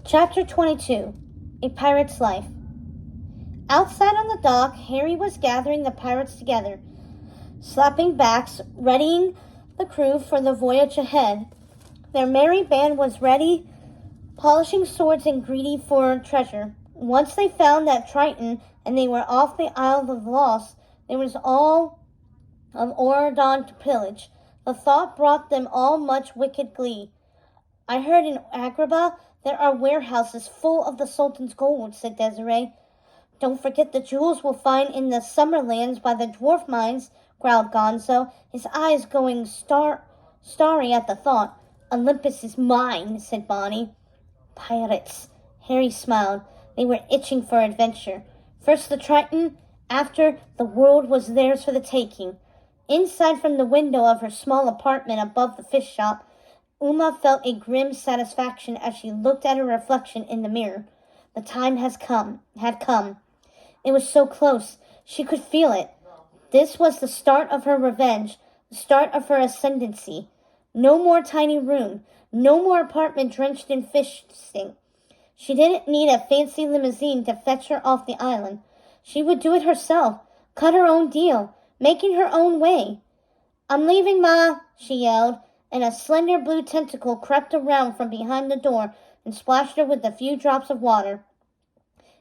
Chapter 22. A Pirate's Life. Outside on the dock, Harry was gathering the pirates together, slapping backs, readying the crew for the voyage ahead. Their merry band was ready, polishing swords and greedy for treasure. Once they found that Triton and they were off the Isle of Lost, there was all of Oradon to pillage. The thought brought them all much wicked glee. "I heard in Agrabah there are warehouses full of the Sultan's gold," said Desiree. "Don't forget the jewels we'll find in the summer lands by the dwarf mines," growled Gonzo, his eyes going starry at the thought. "Olympus is mine," said Bonnie. Pirates. Harry smiled. They were itching for adventure. First the Triton, after the world was theirs for the taking. Inside from the window of her small apartment above the fish shop, Uma felt a grim satisfaction as she looked at her reflection in the mirror. The time had come. It was so close. She could feel it. This was the start of her revenge, the start of her ascendancy. No more tiny room, no more apartment drenched in fish stink. She didn't need a fancy limousine to fetch her off the island. She would do it herself, cut her own deal, making her own way. "I'm leaving, Ma," she yelled, and a slender blue tentacle crept around from behind the door and splashed her with a few drops of water.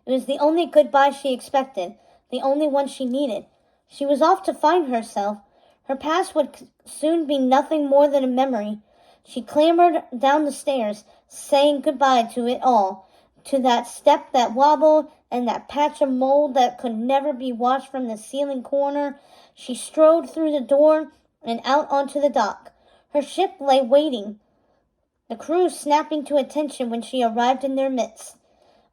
It was the only goodbye she expected, the only one she needed. She was off to find herself. Her past would soon be nothing more than a memory. She clambered down the stairs, saying goodbye to it all, to that step that wobbled and that patch of mold that could never be washed from the ceiling corner. She strode through the door and out onto the dock. Her ship lay waiting, the crew snapping to attention when she arrived in their midst.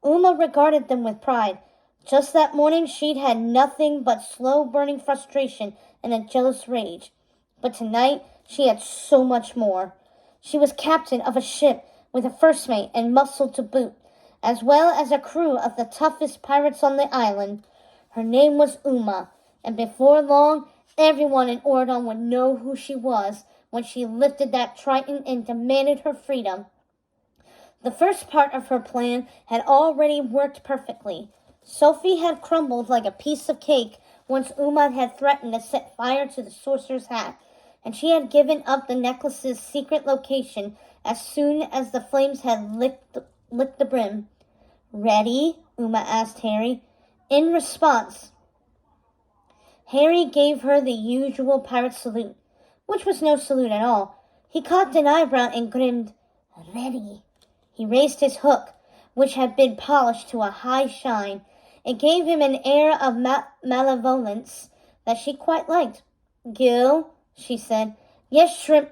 Uma regarded them with pride. Just that morning she'd had nothing but slow-burning frustration and a jealous rage. But tonight she had so much more. She was captain of a ship with a first mate and muscle to boot, as well as a crew of the toughest pirates on the island. Her name was Uma, and before long everyone in Oradon would know who she was when she lifted that Triton and demanded her freedom. The first part of her plan had already worked perfectly. Sophie had crumbled like a piece of cake once Uma had threatened to set fire to the sorcerer's hat, and she had given up the necklace's secret location as soon as the flames had licked the brim. "Ready?" Uma asked Harry. In response, Harry gave her the usual pirate salute, which was no salute at all. He cocked an eyebrow and grinned. "Ready." He raised his hook, which had been polished to a high shine. It gave him an air of malevolence that she quite liked. "Gil," she said. "Yes, Shrimp."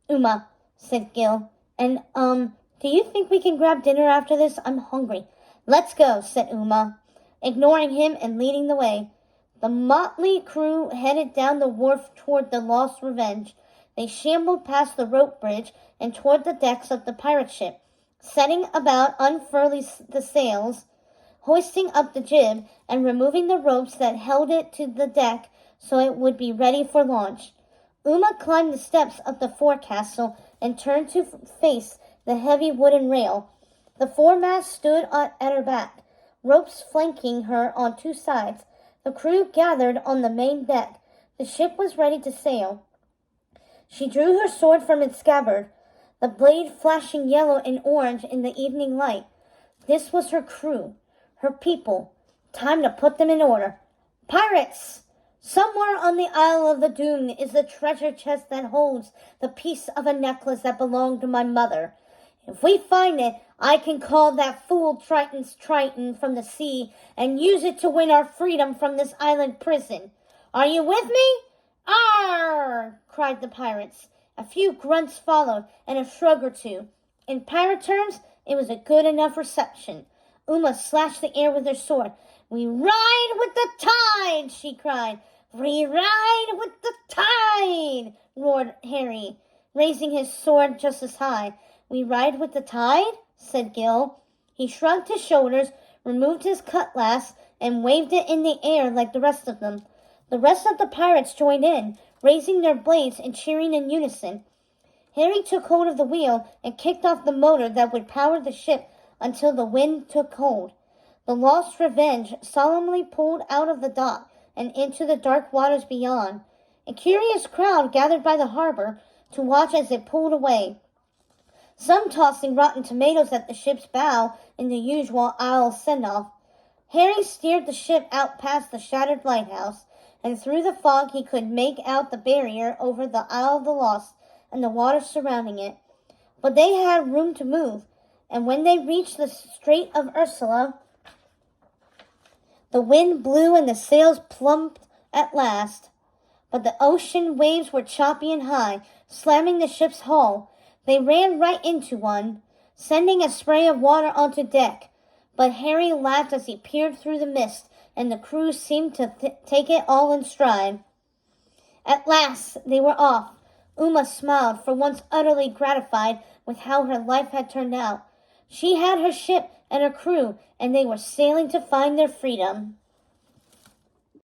"Uma," said Gil. "And, do you think we can grab dinner after this? I'm hungry." "Let's go," said Uma, ignoring him and leading the way. The motley crew headed down the wharf toward the Lost Revenge. They shambled past the rope bridge and toward the decks of the pirate ship, setting about unfurling the sails, hoisting up the jib, and removing the ropes that held it to the deck so it would be ready for launch. Uma climbed the steps of the forecastle and turned to face the heavy wooden rail. The foremast stood at her back, ropes flanking her on two sides. The crew gathered on the main deck. The ship was ready to sail. She drew her sword from its scabbard, the blade flashing yellow and orange in the evening light. This was her crew, her people. Time to put them in order. "Pirates! Somewhere on the Isle of the Doom is the treasure chest that holds the piece of a necklace that belonged to my mother. If we find it, I can call that fool Triton's Triton from the sea and use it to win our freedom from this island prison. Are you with me?" "Arr!" cried the pirates. A few grunts followed, and a shrug or two. In pirate terms, it was a good enough reception. Uma slashed the air with her sword. "We ride with the tide!" she cried. "We ride with the tide!" roared Harry, raising his sword just as high. "We ride with the tide?" said Gil. He shrugged his shoulders, removed his cutlass, and waved it in the air like the rest of them. The rest of the pirates joined in, raising their blades and cheering in unison. Harry took hold of the wheel and kicked off the motor that would power the ship until the wind took hold. The lost Revenge solemnly pulled out of the dock and into the dark waters beyond. A curious crowd gathered by the harbor to watch as it pulled away, some tossing rotten tomatoes at the ship's bow in the usual Isle send-off. Harry steered the ship out past the shattered lighthouse, and through the fog he could make out the barrier over the Isle of the Lost and the water surrounding it. But they had room to move, and when they reached the Strait of Ursula, the wind blew and the sails plumped at last. But the ocean waves were choppy and high, slamming the ship's hull. They ran right into one, sending a spray of water onto deck. But Harry laughed as he peered through the mist, and the crew seemed to take it all in stride. At last they were off. Uma smiled, for once utterly gratified with how her life had turned out. She had her ship and her crew, and they were sailing to find their freedom.